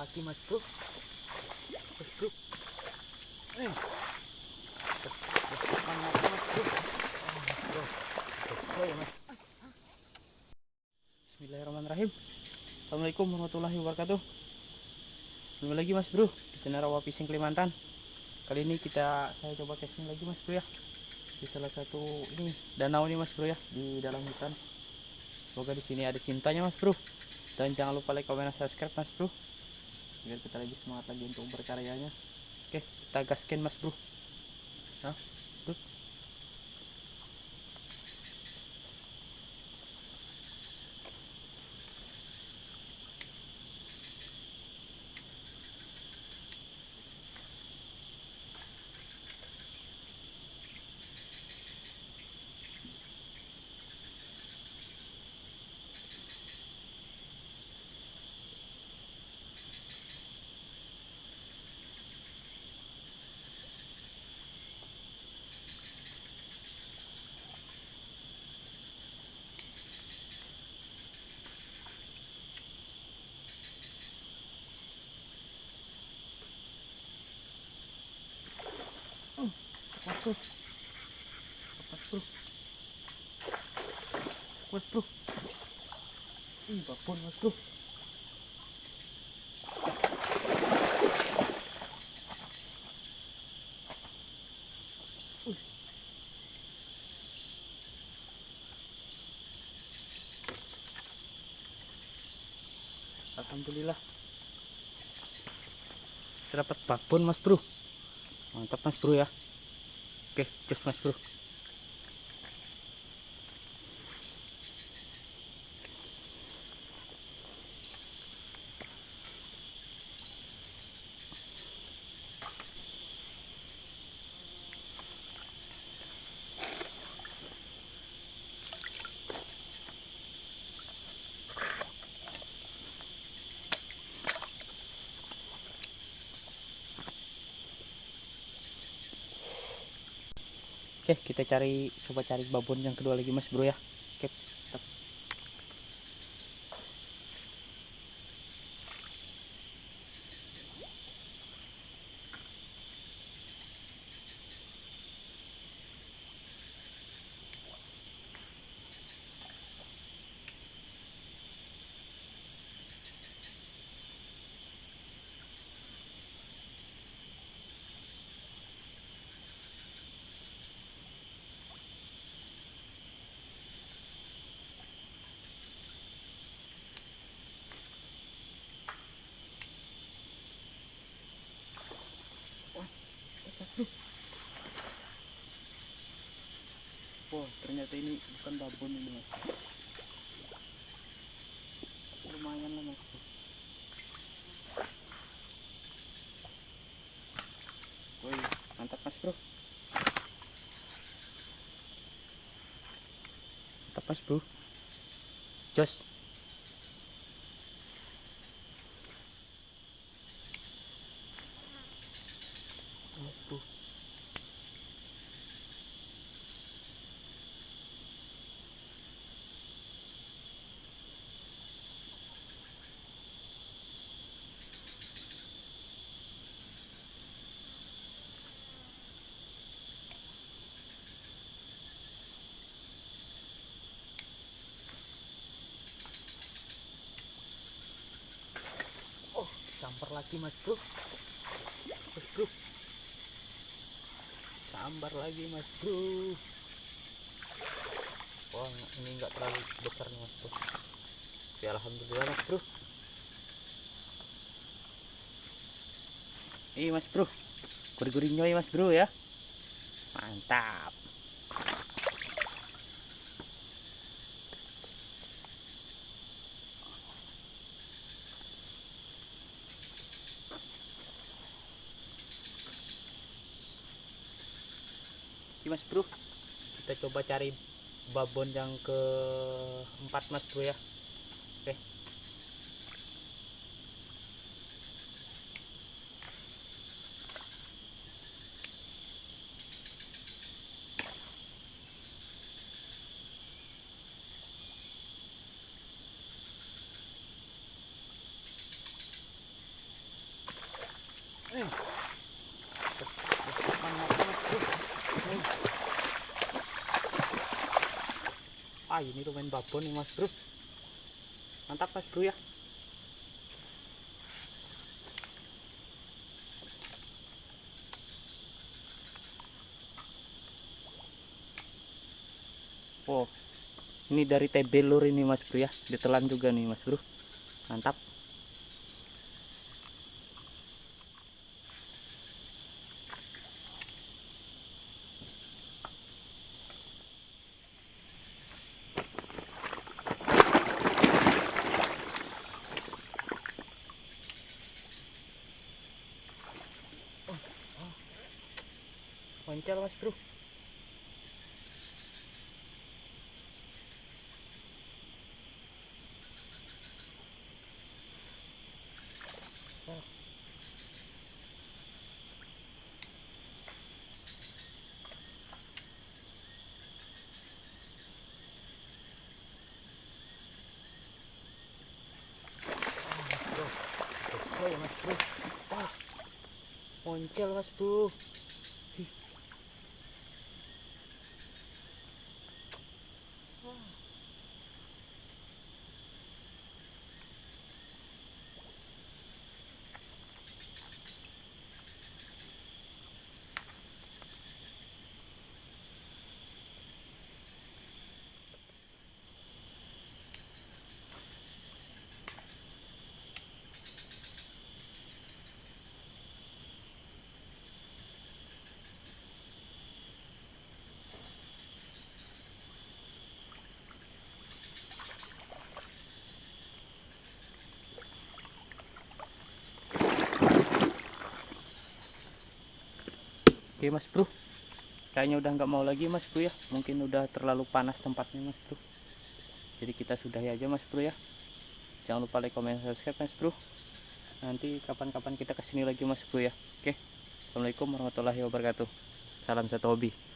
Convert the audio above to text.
lagi mas bro. Mas bro, tekan lagi mas bro. Bro ya mas. Bismillahirrahmanirrahim. Assalamualaikum warahmatullahi wabarakatuh. Kembali lagi mas bro di channel Rawa Fishing Kalimantan. Kali ini saya coba casting lagi mas bro ya, di salah satu ini danau nih mas bro ya, di dalam hutan. Semoga di sini ada cintanya mas bro. Dan jangan lupa like, comment, dan subscribe mas bro, biar kita lebih semangat lagi untuk berkaryanya. Oke, kita gaskin mas bro. Nah, tuh. Mas bro, mas bro, mas bro. Babon mas bro. Alhamdulillah dapat babon mas bro. Mantap mas bro ya. Oke, cus mas bro. Oke, kita coba cari babon yang kedua lagi mas bro ya. Oke, mantap. Oh, ternyata ini bukan babon ini mas. Lumayan lah mas bro. Woi, mantap mas bro. Mantap mas bro. Jos. Mas bro. Oh, sambar lagi mas bro. Mas bro. Sambar lagi mas bro. Wah, ini enggak terlalu besar nih mas bro. Ya alhamdulillah mas bro. Ini mas bro, gurih-gurih nyoy mas bro ya. Mantap. Ini mas bro, kita coba cari babon yang keempat mas bro ya. Oke. Ini lumayan babon nih mas bro. Mantap mas bro ya. Oh, ini dari tebelur ini mas bro ya, ditelan juga nih mas bro. Mantap. Moncel mas bro. Oh ya mas bro. Wah, moncel mas bro. Ih. Oke mas bro, kayaknya udah nggak mau lagi mas bro ya, mungkin udah terlalu panas tempatnya mas bro. Jadi kita sudahi aja mas bro ya. Jangan lupa like, comment, subscribe mas bro. Nanti kapan-kapan kita kesini lagi mas bro ya. Oke, assalamualaikum warahmatullahi wabarakatuh. Salam satu hobi.